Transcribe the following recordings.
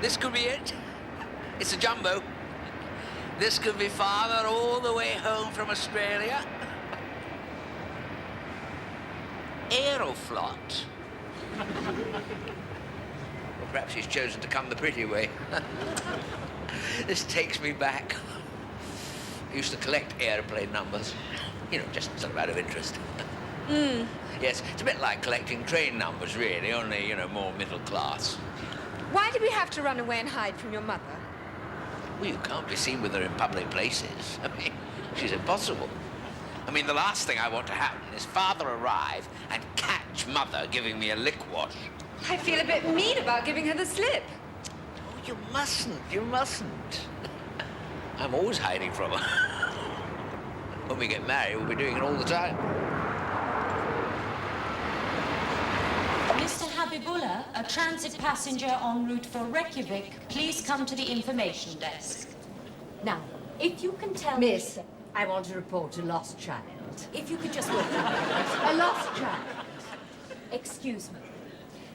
This could be it. It's a jumbo. This could be father all the way home from Australia. Aeroflot. Or perhaps he's chosen to come the pretty way. This takes me back. I used to collect airplane numbers. You know, just sort of out of interest. Yes, it's a bit like collecting train numbers, really, only, you know, more middle class. Why did we have to run away and hide from your mother? Well, you can't be seen with her in public places. I mean, she's impossible. I mean, the last thing I want to happen is father arrive and catch mother giving me a lick wash. I feel a bit mean about giving her the slip. Oh, you mustn't. I'm always hiding from her. When we get married, we'll be doing it all the time. Mr. Habibullah, a transit passenger en route for Reykjavik, please come to the information desk. Now, if you can tell Miss, I want to report a lost child. If you could just walk A lost child. Excuse me.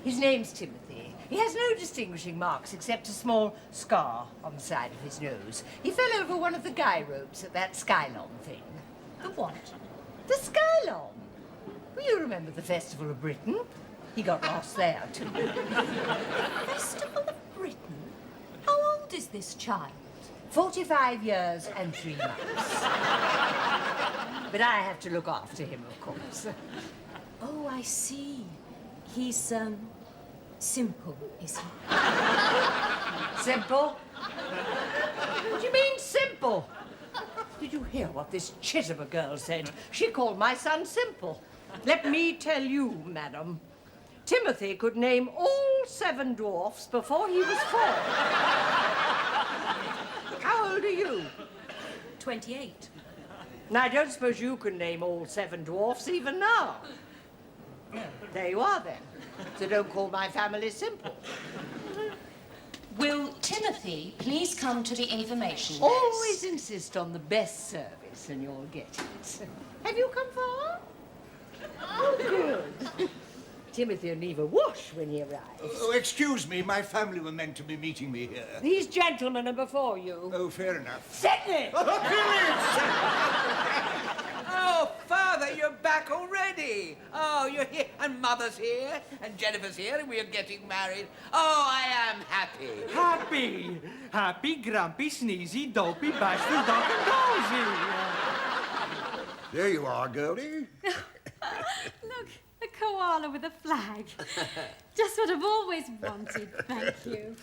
His name's Timothy. He has no distinguishing marks except a small scar on the side of his nose. He fell over one of the guy ropes at that Skylon thing. The what? The Skylon. Well, you remember the Festival of Britain? He got lost there, too. Festival of Britain? How old is this child? 45 years and 3 months. But I have to look after him, of course. Oh, I see. He's, simple, is he? Simple? What do you mean, simple? Did you hear what this chit of a girl said? She called my son simple. Let me tell you, madam, Timothy could name all 7 dwarfs before he was 4. How old are you? 28. Now, I don't suppose you can name all 7 dwarfs even now. There you are, then. So don't call my family simple. Will Timothy please come to the information desk? Always insist on the best service and you'll get it. Have you come far? Oh, good. Timothy will leave a wash when he arrives. Oh, excuse me, my family were meant to be meeting me here. These gentlemen are before you. Oh, fair enough. Sidney! Oh, Father, you're back already. Oh, you're here, and Mother's here, and Jennifer's here, and we're getting married. Oh, I am happy. Happy! Happy, grumpy, sneezy, dopey, bashful, duck and dozy. There you are, Goldie. Look, a koala with a flag. Just what I've always wanted, thank you.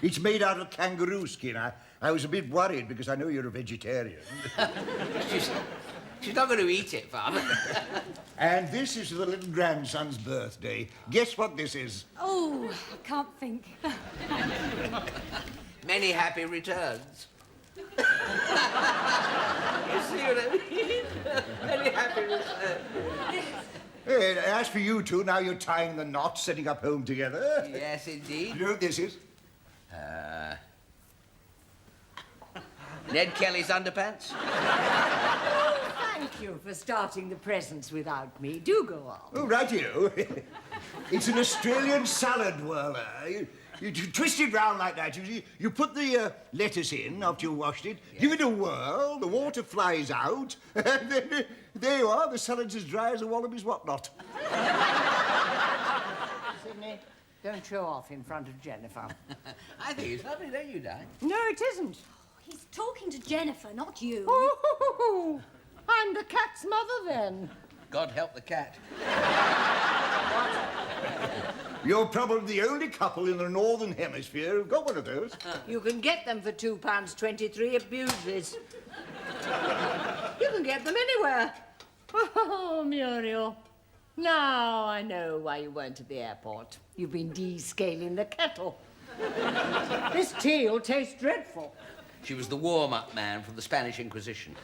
It's made out of kangaroo skin. I was a bit worried because I know you're a vegetarian. She's not going to eat it, Father. And this is the little grandson's birthday. Guess what this is? Oh, I can't think. Many happy returns. You see what I mean? Many happy returns. Hey, as for you two, now you're tying the knot, setting up home together. Yes, indeed. You know what this is? Ned Kelly's underpants? Thank you for starting the presents without me. Do go on. Oh, right you. It's an Australian salad whirler. You twist it round like that. You put the lettuce in after you washed it, give it a whirl, the water flies out, and then there you are, the salad's as dry as a wallaby's whatnot. Sidney, don't show off in front of Jennifer. I think it's lovely, don't you, Di? No, it isn't. He's talking to Jennifer, not you. Oh, I'm the cat's mother, then. God help the cat. You're probably the only couple in the Northern Hemisphere who've got one of those. You can get them for £2.23 at Bewdley's. You can get them anywhere. Oh, Muriel. Now I know why you weren't at the airport. You've been descaling the kettle. This tea will taste dreadful. She was the warm-up man from the Spanish Inquisition.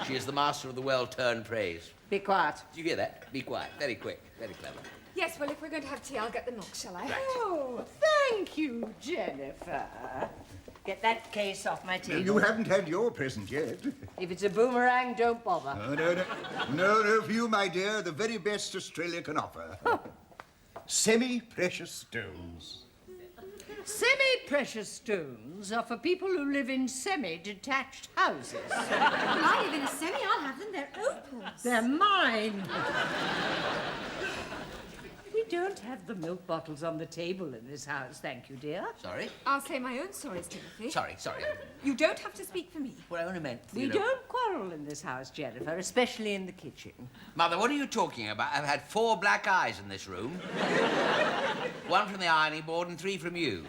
She is the master of the well-turned praise. Be quiet. Did you hear that? Be quiet. Very quick. Very clever. Yes, well, if we're going to have tea, I'll get the milk, shall I? Right. Oh, thank you, Jennifer. Get that case off my table. You haven't had your present yet. If it's a boomerang, don't bother. No, for you, my dear, the very best Australia can offer. Semi-precious stones. Semi-precious stones are for people who live in semi-detached houses. Well, I live in a semi. I'll have them. They're opals. They're mine. We don't have the milk bottles on the table in this house, thank you, dear. Sorry? I'll say my own sorries, Timothy. Sorry. You don't have to speak for me. What I only meant... We don't quarrel in this house, Jennifer, especially in the kitchen. Mother, what are you talking about? I've had 4 black eyes in this room. 1 from the ironing board and 3 from you.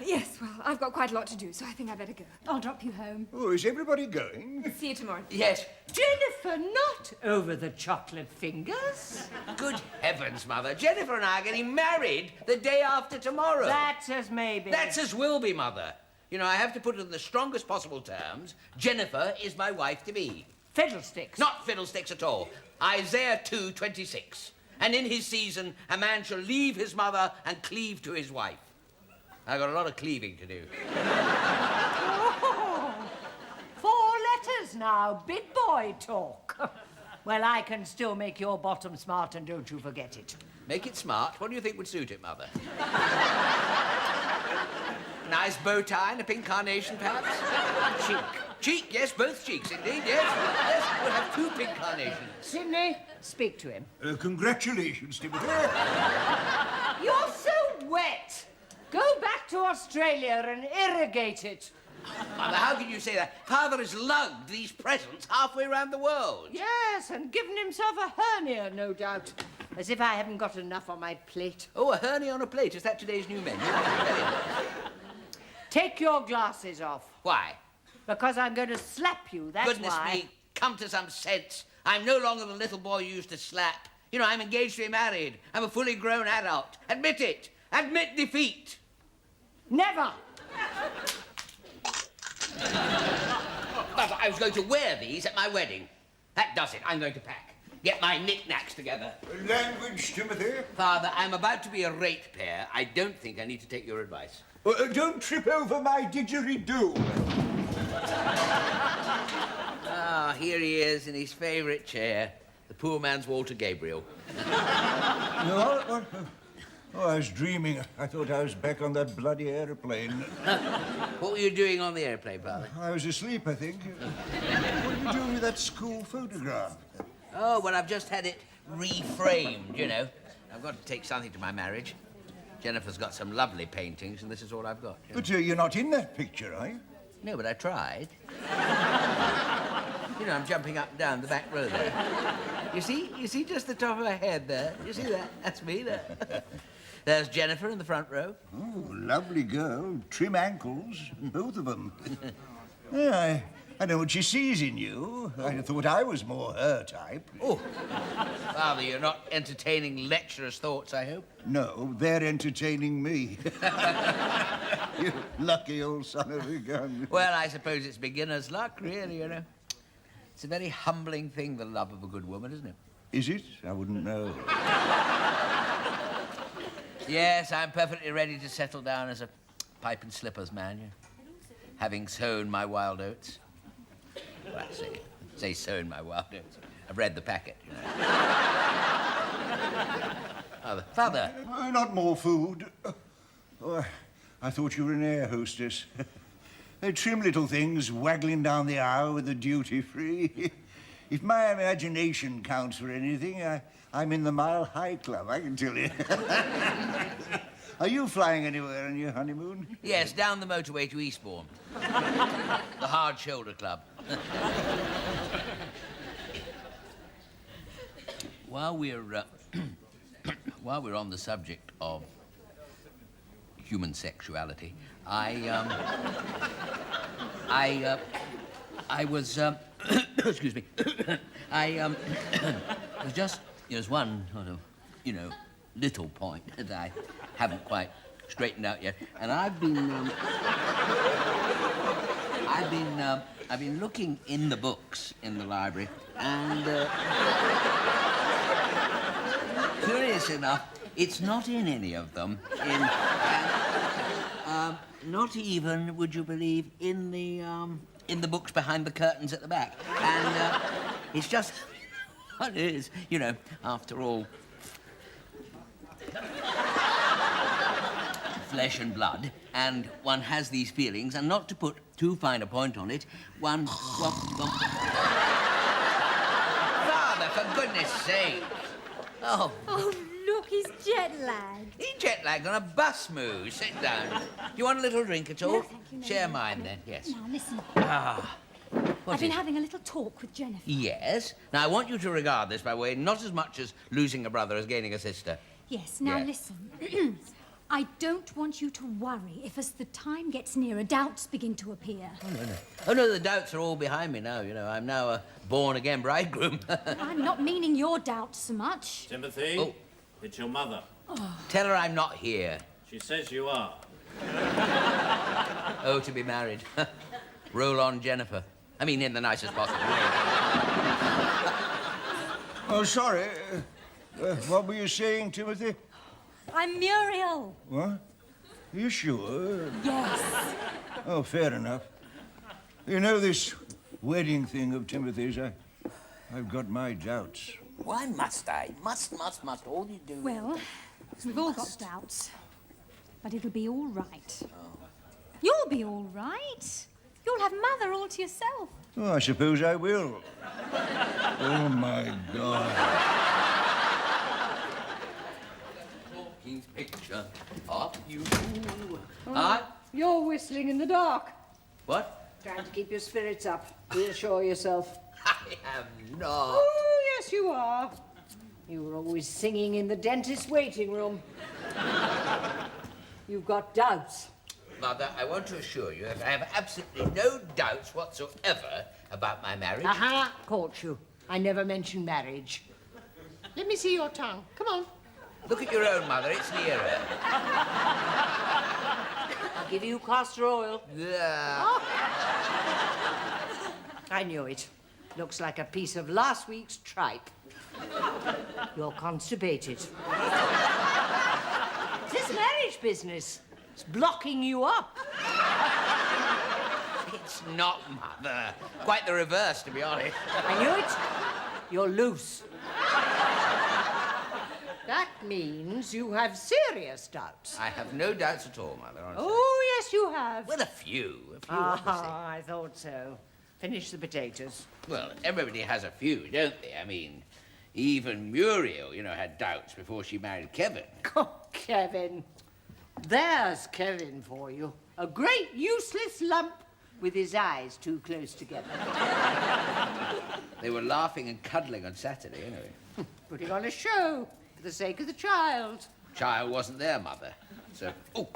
Yes, well, I've got quite a lot to do, so I think I better go. I'll drop you home. Oh, is everybody going? See you tomorrow. Yes. Jennifer, not over the chocolate fingers. Good heavens, Mother. Jennifer and I are getting married the day after tomorrow. That's as maybe. That's as will be, Mother. You know, I have to put it in the strongest possible terms. Jennifer is my wife-to-be. Fiddlesticks. Not fiddlesticks at all. Isaiah 2:26. And in his season, a man shall leave his mother and cleave to his wife. I've got a lot of cleaving to do. Oh, 4 letters now. Big boy talk. Well, I can still make your bottom smart, and don't you forget it. Make it smart? What do you think would suit it, Mother? Nice bow tie and a pink carnation, perhaps? Cheek. Cheek, yes, both cheeks, indeed, yes. Yes, we'll have 2 pink carnations. Sidney, speak to him. Congratulations, Timothy. You're so wet. Go back to Australia and irrigate it. Mother, how can you say that? Father has lugged these presents halfway around the world. Yes, and given himself a hernia, no doubt. As if I haven't got enough on my plate. Oh, a hernia on a plate. Is that today's new menu? Take your glasses off. Why? Because I'm going to slap you, that's Goodness why. me, come to some sense. I'm no longer the little boy you used to slap. You know, I'm engaged to be married. I'm a fully grown adult. Admit it. Admit defeat. Never. But I was going to wear these at my wedding. That does it. I'm going to pack. Get my knickknacks together. Language, Timothy. Father, I'm about to be a ratepayer. I don't think I need to take your advice. Don't trip over my didgeridoo. Ah, here he is in his favourite chair. The poor man's Walter Gabriel. No, what? Oh, I was dreaming. I thought I was back on that bloody aeroplane. What were you doing on the airplane, Father? I was asleep, I think. What are you doing with that school photograph? Oh, well, I've just had it reframed, you know. I've got to take something to my marriage. Jennifer's got some lovely paintings, and this is all I've got. You know? But you're not in that picture, are you? No, but I tried. You know, I'm jumping up and down the back row there. You see just the top of her head there? You see that? That's me there. There's Jennifer in the front row. Oh, lovely girl. Trim ankles, both of them. Yeah, I know what she sees in you. I thought I was more her type. Oh, Father, you're not entertaining lecherous thoughts, I hope? No, they're entertaining me. You lucky old son of a gun. Well, I suppose it's beginner's luck, really, you know. It's a very humbling thing, the love of a good woman, isn't it? Is it? I wouldn't know. Yes, I'm perfectly ready to settle down as a pipe and slippers man, you know, having sown my wild oats. Well, I say sown my wild oats. I've read the packet, you know. Father. Not more food. Oh, I thought you were an air hostess. They're trim little things waggling down the aisle with the duty-free. If my imagination counts for anything, I'm in the Mile High Club, I can tell you. Are you flying anywhere on your honeymoon? Yes, down the motorway to Eastbourne. The Hard Shoulder Club. While we're on the subject of human sexuality, I was excuse me. There's just there's one sort of, you know, little point that I haven't quite straightened out yet, and I've been looking in the books in the library, and curious enough, it's not in any of them. Not even, would you believe, in the books behind the curtains at the back. And it's just what it is, you know, after all. flesh and blood, and one has these feelings, and not to put too fine a point on it, one... Father, for goodness sake. Oh. Oh, look, he's jet-lagged. He's jet-lagged on a bus move. Sit down. Do you want a little drink at all? No, thank you, no, Share no. mine, then, yes. Now, listen. Ah. What I've been is- having a little talk with Jennifer. Yes. Now, I want you to regard this, by the way, not as much as losing a brother as gaining a sister. Yes, now Yeah. listen. I don't want you to worry if, as the time gets nearer, doubts begin to appear. Oh, no, the doubts are all behind me now, you know. I'm now a born-again bridegroom. I'm not meaning your doubts so much. Timothy, Oh. it's your mother. Tell her I'm not here. She says you are. Oh, to be married. Roll on, Jennifer. I mean, in the nicest possible way. Oh, sorry. What were you saying, Timothy? I'm Muriel. What? Are you sure? Yes. Oh, fair enough. You know, this wedding thing of Timothy's, I've got my doubts. Why must I? Must. All you do... Well, we've all got doubts. But it'll be all right. You'll be all right. You'll have Mother all to yourself. Oh, I suppose I will. Oh, my God. Talking picture of you. You're whistling in the dark. What? Trying to keep your spirits up. Reassure yourself. I am not. Oh, yes, you are. You were always singing in the dentist's waiting room. You've got doubts. Mother, I want to assure you that I have absolutely no doubts whatsoever about my marriage. Aha, caught you. I never mentioned marriage. Let me see your tongue. Come on. Look at your own, Mother. It's nearer. I'll give you castor oil. Yeah. I knew it. Looks like a piece of last week's tripe. You're constipated. This marriage business is blocking you up. It's not, Mother. Quite the reverse, to be honest. I knew it. You're loose. That means you have serious doubts. I have no doubts at all, Mother, honestly. Oh, yes, you have. Well, a few, obviously. I thought so. Finish the potatoes. Well, everybody has a few, don't they? I mean, even Muriel, you know, had doubts before she married Kevin. Oh, Kevin. There's Kevin for you. A great useless lump with his eyes too close together. They were laughing and cuddling on Saturday, anyway. Putting on a show for the sake of the child. Child wasn't there, Mother. So, oh,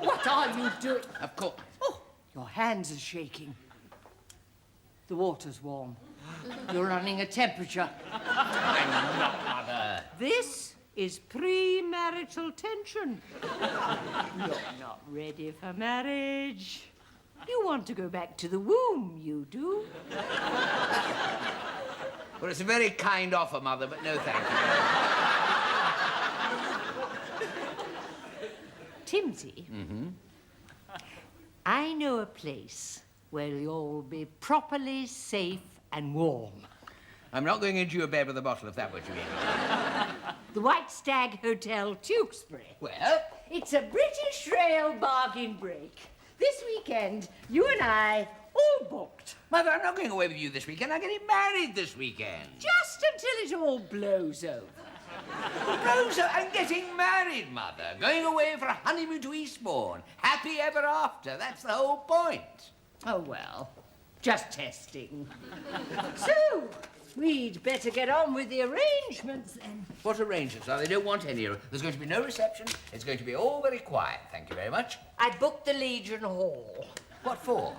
What are you doing? of course. Oh, your hands are shaking. The water's warm. You're running a temperature. I'm not, Mother. This is premarital tension. You're not ready for marriage. You want to go back to the womb, you do. Well, it's a very kind offer, Mother, but no thank you. Timothy. I know a place where you'll be properly safe and warm. I'm not going into your bed with a bottle, if that's what you mean. The White Stag Hotel, Tewkesbury. Well, It's a British Rail bargain break. This weekend, you and I all booked. Mother, I'm not going away with you this weekend. I'm getting married this weekend. Just until it all blows over. Rosa, I'm getting married, Mother. Going away for a honeymoon to Eastbourne. Happy ever after. That's the whole point. Oh, well, just testing. So, we'd better get on with the arrangements then. What arrangements are they? Don't want any. There's going to be no reception. It's going to be all very quiet. Thank you very much. I booked the Legion Hall. What for?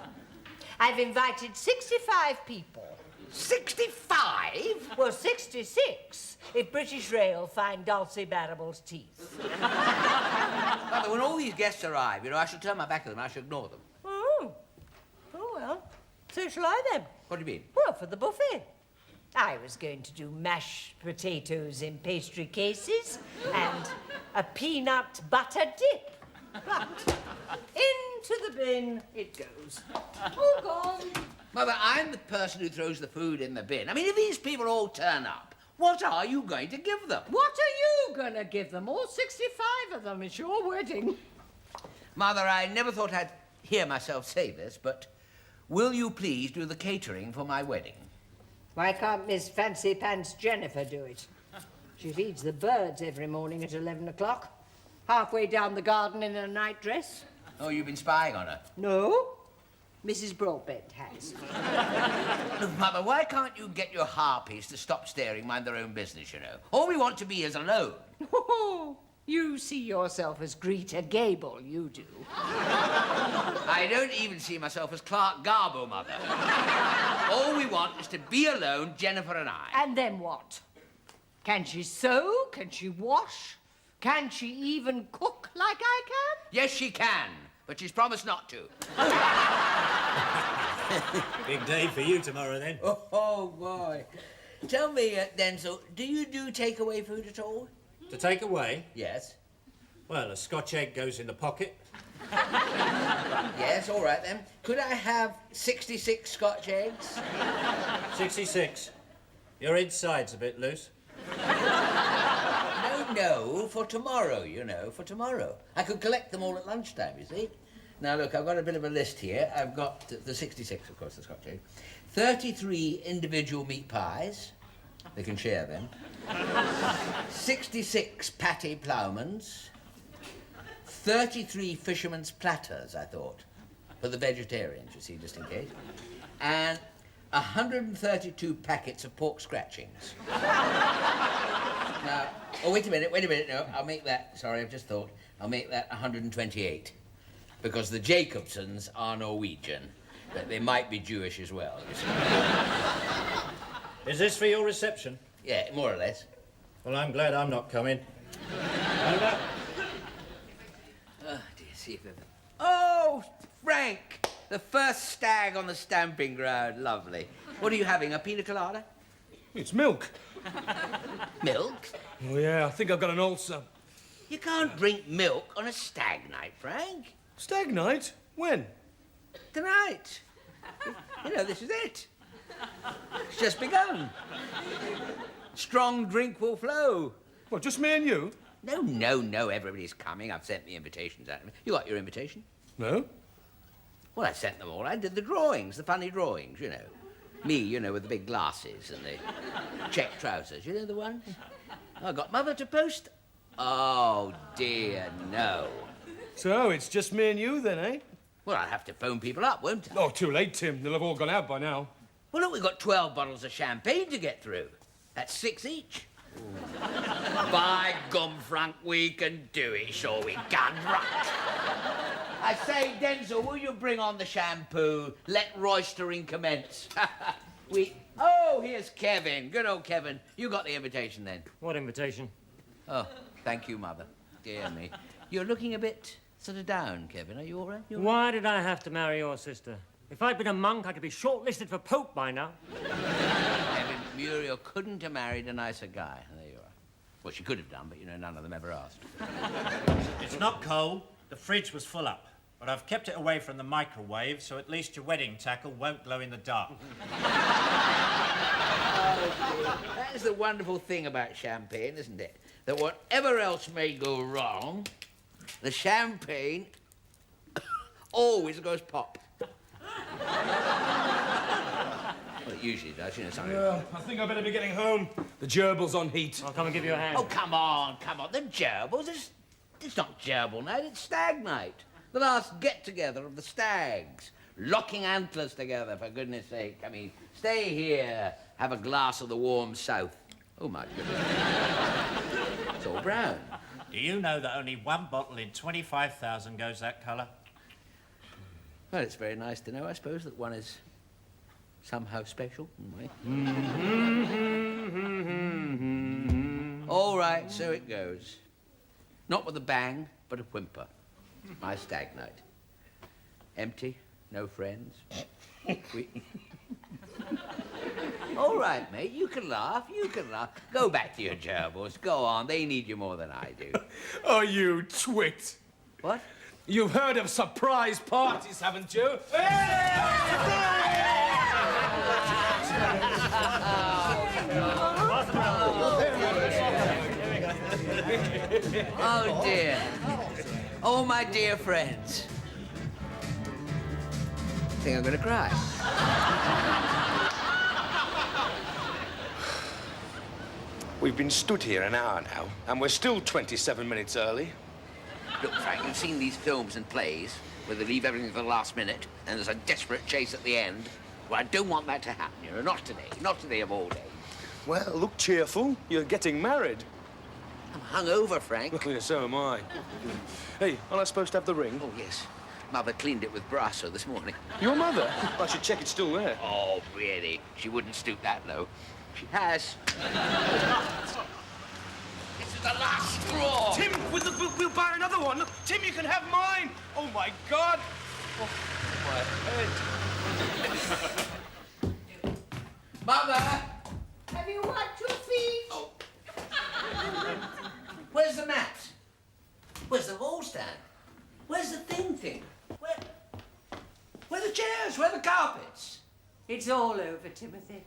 I've invited 65 people. 65? Well, 66 if British Rail find Dulcie Barrable's teeth. Mother, when all these guests arrive, you know, I shall turn my back to them. I shall ignore them. Oh, well, so shall I then. What do you mean? Well, for the buffet. I was going to do mashed potatoes in pastry cases and a peanut butter dip. But into the bin it goes. All gone. Mother, I'm the person who throws the food in the bin. I mean, if these people all turn up, what are you going to give them? What are you going to give them? All 65 of them. It's your wedding. Mother, I never thought I'd hear myself say this, but will you please do the catering for my wedding? Why can't Miss Fancy Pants Jennifer do it? She feeds the birds every morning at 11 o'clock. Halfway down the garden in a nightdress. Oh, you've been spying on her? No, Mrs. Broadbent has. Look, Mother, why can't you get your harpies to stop staring, mind their own business, you know? All we want to be is alone. Oh, you see yourself as Greta Gable, you do. I don't even see myself as Clark Gable, Mother. All we want is to be alone, Jennifer and I. And then what? Can she sew? Can she wash? Can she even cook like I can? Yes, she can, but she's promised not to. Big day for you tomorrow, then. Oh, boy. Tell me, Denzel, do you do takeaway food at all? To take away? Yes. Well, a Scotch egg goes in the pocket. Yes, all right, then. Could I have 66 Scotch eggs? 66. Your inside's a bit loose. No, for tomorrow, you know, for tomorrow. I could collect them all at lunchtime, you see. Now, look, I've got a bit of a list here. I've got the 66, of course, the Scotch egg. 33 individual meat pies. They can share them. 66 patty ploughmans. 33 fisherman's platters, I thought, for the vegetarians, you see, just in case. And 132 packets of pork scratchings. Now, oh, wait a minute, no, I'll make that, sorry, I've just thought, I'll make that 128, because the Jacobsons are Norwegian, but they might be Jewish as well, you see. Is this for your reception? Yeah, more or less. Well, I'm glad I'm not coming. Oh, dear, see if they're... Oh, Frank! The first stag on the stamping ground. Lovely. What are you having, a pina colada? It's milk. Milk? Oh, yeah, I think I've got an ulcer. You can't drink milk on a stag night, Frank. Stag night? When? Tonight. You know, this is it. It's just begun. Strong drink will flow. What, just me and you? No, everybody's coming. I've sent the invitations out. You got your invitation? No. Well, I sent them all. I did the drawings, the funny drawings, you know. Me, you know, with the big glasses and the check trousers. You know the ones? I got Mother to post. Oh, dear, no. So, it's just me and you then, eh? Well, I'll have to phone people up, won't I? Oh, too late, Tim. They'll have all gone out by now. Well, look, we've got 12 bottles of champagne to get through. That's 6 each. By gum, Frank, we can do it, sure we can, right? I say, Denzel, will you bring on the shampoo? Let roistering commence. Oh, here's Kevin. Good old Kevin. You got the invitation, then? What invitation? Oh, thank you, Mother. Dear me. You're looking a bit sort of down, Kevin. Are you all right? Why did I have to marry your sister? If I'd been a monk, I could be shortlisted for Pope by now. Kevin, Muriel couldn't have married a nicer guy. There you are. Well, she could have done, but, you know, none of them ever asked. It's not cold. The fridge was full up. But I've kept it away from the microwave, so at least your wedding tackle won't glow in the dark. That is the wonderful thing about champagne, isn't it? That whatever else may go wrong, the champagne always goes pop. Well, it usually does, you know, something. I think I better be getting home. The gerbil's on heat. I'll come and give you a hand. Oh, come on. The gerbils. It's not gerbil night, it's stag night. The last get-together of the stags. Locking antlers together, for goodness sake. I mean, stay here, have a glass of the warm south. Oh, my goodness. It's all brown. Do you know that only one bottle in 25,000 goes that colour? Well, it's very nice to know, I suppose, that one is somehow special in a way. All right, so it goes. Not with a bang, but a whimper. My stag night. Empty, no friends. All right, mate, you can laugh. Go back to your gerbils. Go on, they need you more than I do. Oh, you twit. What? You've heard of surprise parties, haven't you? Oh, dear. Oh, my dear friends. I think I'm going to cry. We've been stood here an hour now, and we're still 27 minutes early. Look, Frank, you've seen these films and plays where they leave everything for the last minute and there's a desperate chase at the end. Well, I don't want that to happen, you know, not today. Not today of all days. Well, look cheerful. You're getting married. I'm hungover, Frank. Oh, yeah, so am I. Hey, aren't I supposed to have the ring? Oh, yes. Mother cleaned it with Brasso this morning. Your mother? I should check it's still there. Oh, really? She wouldn't stoop that low. She has. This is the last straw. Tim, we'll buy another one. Look, Tim, you can have mine. Oh, my God. Oh, my head. Mother! Have you wiped your feet? Oh. Where's the mat? Where's the wall stand? Where's the thing? Where are the chairs? Where are the carpets? It's all over, Timothy.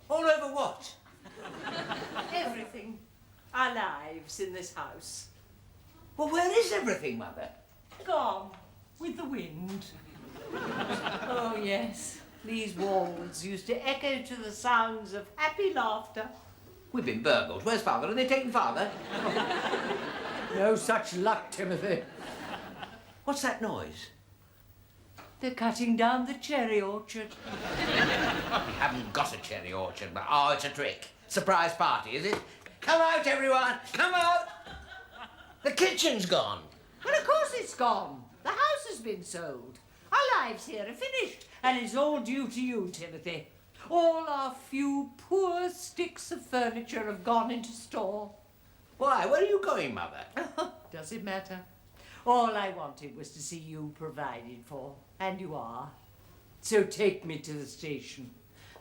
All over what? Everything. Our lives in this house. Well, where is everything, Mother? Gone with the wind. Oh, yes. These walls used to echo to the sounds of happy laughter. We've been burgled. Where's Father? Are they taking Father? No such luck, Timothy. What's that noise? They're cutting down the cherry orchard. We haven't got a cherry orchard, but oh, it's a trick. Surprise party, is it? Come out, everyone! Come out! The kitchen's gone. Well, of course it's gone. The house has been sold. Our lives here are finished, and it's all due to you, Timothy. All our few poor sticks of furniture have gone into store. Why? Where are you going, Mother? Does it matter? All I wanted was to see you provided for, and you are. So take me to the station.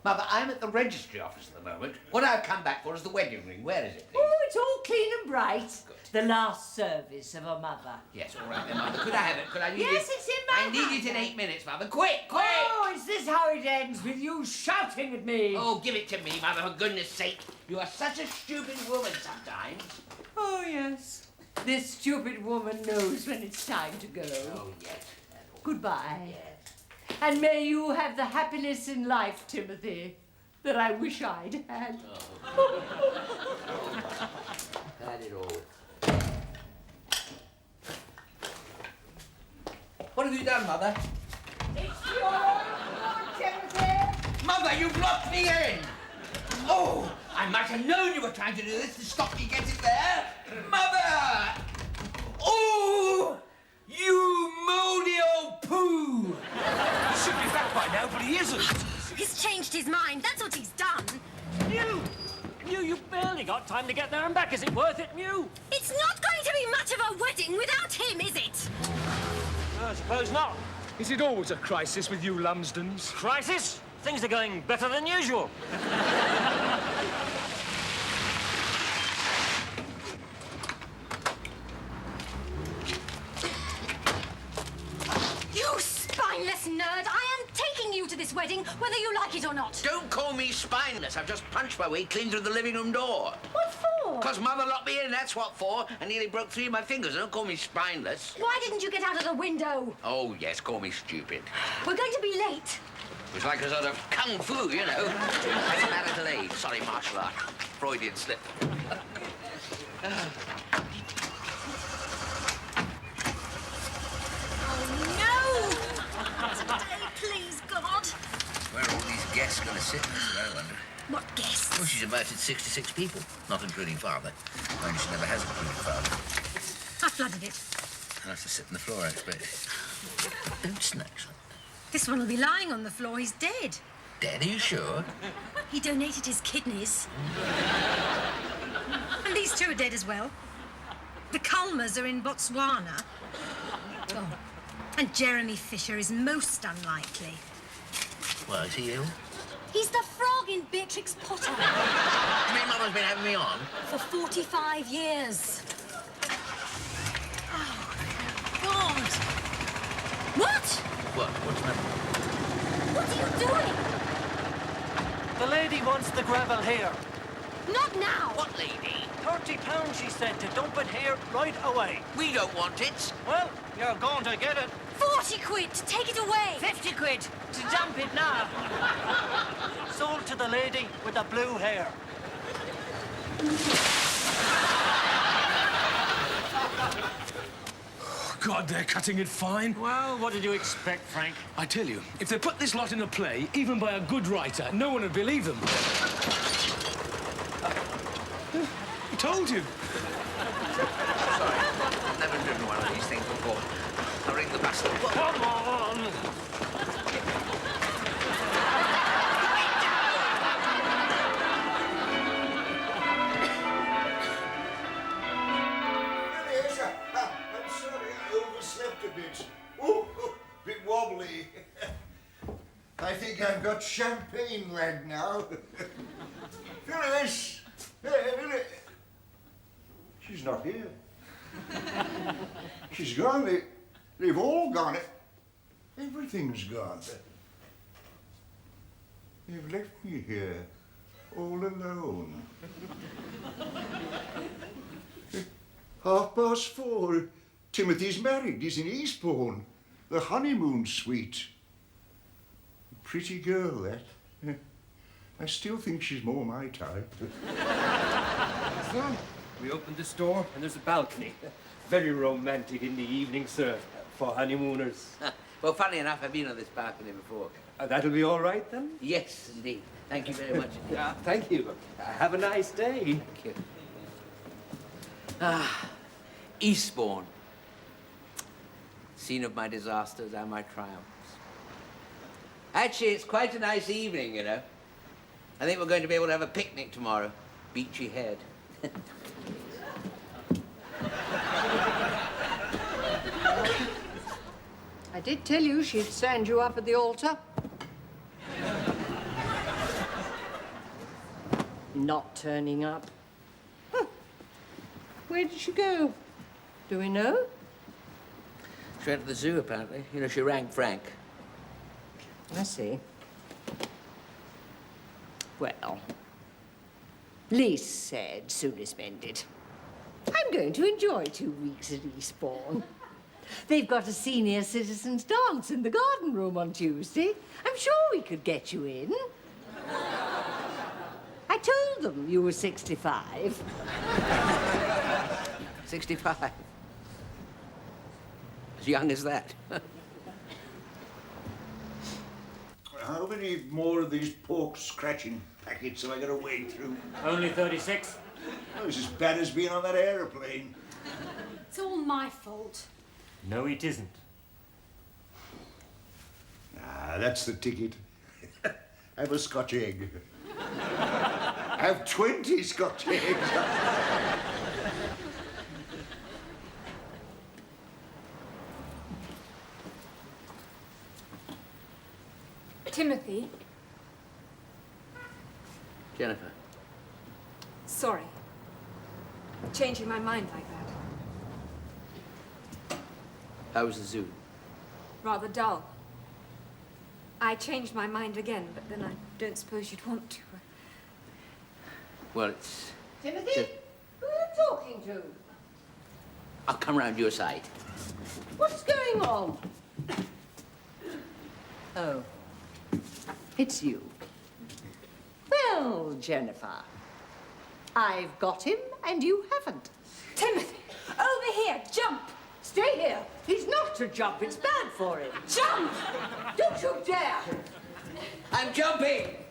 Mother, I'm at the registry office at the moment. What I've come back for is the wedding ring. Where is it, please? Oh, it's all clean and bright. Good. The last service of a mother. Yes, all right then, Mother. Could I have it? Could I need Yes, it? it's in my I need it in hand. 8 minutes, Mother. Quick, quick! Oh, is this how it ends, with you shouting at me? Oh, give it to me, Mother, for goodness sake. You are such a stupid woman sometimes. Oh, yes. This stupid woman knows when it's time to go. Oh, yes. Goodbye. Yes. And may you have the happiness in life, Timothy, that I wish I'd had. Had it all. What have you done, Mother? It's your own fault, Timothy. Mother, you've locked me in! Oh, I might have known you were trying to do this to stop me getting there. Mother! Oh, you mouldy old poo! He should be back by now, but he isn't. He's changed his mind. That's what he's done. You barely got time to get there and back. Is it worth it, Mew? It's not going to be much of a wedding without him, is it? I suppose not. Is it always a crisis with you Lumsdens? Crisis? Things are going better than usual. You spineless nerd! I am taking you to this wedding, whether you like it or not. Don't call me spineless. I've just punched my way clean through the living room door. What for? Because Mother locked me in, that's what for. I nearly broke 3 of my fingers. Don't call me spineless. Why didn't you get out of the window? Oh, yes, call me stupid. We're going to be late. It's like a sort of kung fu, you know. It's marital aid. Sorry, martial art. Freudian slip. Oh, no! Today, please, God. Where are all these guests going to sit? That's what I wonder. What guests? Well, she's invited 66 people, not including Father. Mind, she never has included Father. I flooded it. I'll have to sit on the floor, I expect. Don't snatch them. This one will be lying on the floor. He's dead. Dead, are you sure? He donated his kidneys. And these two are dead as well. The Culmers are in Botswana. Oh. And Jeremy Fisher is most unlikely. Well, is he ill? He's the frog in Beatrix Potter. You mean Mother's been having me on? For 45 years. Oh, God. What? What? What's the matter? What are you doing? The lady wants the gravel here. Not now. What lady? £30, she said, to dump it here right away. We don't want it. Well, you're going to get it. 40 quid to take it away. 50 quid to dump it now. Sold to the lady with the blue hair. God, they're cutting it fine. Well, what did you expect, Frank? I tell you, if they put this lot in a play, even by a good writer, no one would believe them. I told you. Sorry, I've never driven one of these things before. I'll ring the bus. Come on! Yes, I'm sorry, I overslept a bit. Oh, bit wobbly. I think I've got champagne leg now. Phyllis! Phyllis! She's not here. She's gone. They've all gone. Everything's gone. They've left me here, all alone. 4:30. Timothy's married. He's in Eastbourne. The honeymoon suite. Pretty girl, that. I still think she's more my type. So, we opened this door and there's a balcony. Very romantic in the evening, sir, for honeymooners. Well, funny enough, I've been on this balcony before. That'll be all right, then? Yes, indeed. Thank you very much. Thank you. Have a nice day. Thank you. Ah, Eastbourne. Scene of my disasters and my triumphs. Actually, it's quite a nice evening, you know. I think we're going to be able to have a picnic tomorrow. Beachy Head. I did tell you she'd stand you up at the altar. Not turning up. Huh. Where did she go? Do we know? She went to the zoo, apparently. You know, she rang Frank. I see. Well, least said, soonest mended. I'm going to enjoy 2 weeks at Eastbourne. They've got a senior citizens' dance in the garden room on Tuesday. I'm sure we could get you in. I told them you were 65. 65. As young as that. How many more of these pork scratching packets have I got to wade through? Only 36. Oh, it's as bad as being on that aeroplane. It's all my fault. No, it isn't. Ah, that's the ticket. Have a Scotch egg. Have 20 Scotch eggs. Timothy, Jennifer. sorry. Changing my mind like that. How was the zoo? Rather dull. I changed my mind again, but then I don't suppose you'd want to. Well, it's... Timothy, who are you talking to? I'll come round your side. What's going on? Oh, it's you. Well, Jennifer, I've got him and you haven't. Timothy, over here, jump! Stay here. He's not to jump. It's bad for him. Jump! Don't you dare! I'm jumping!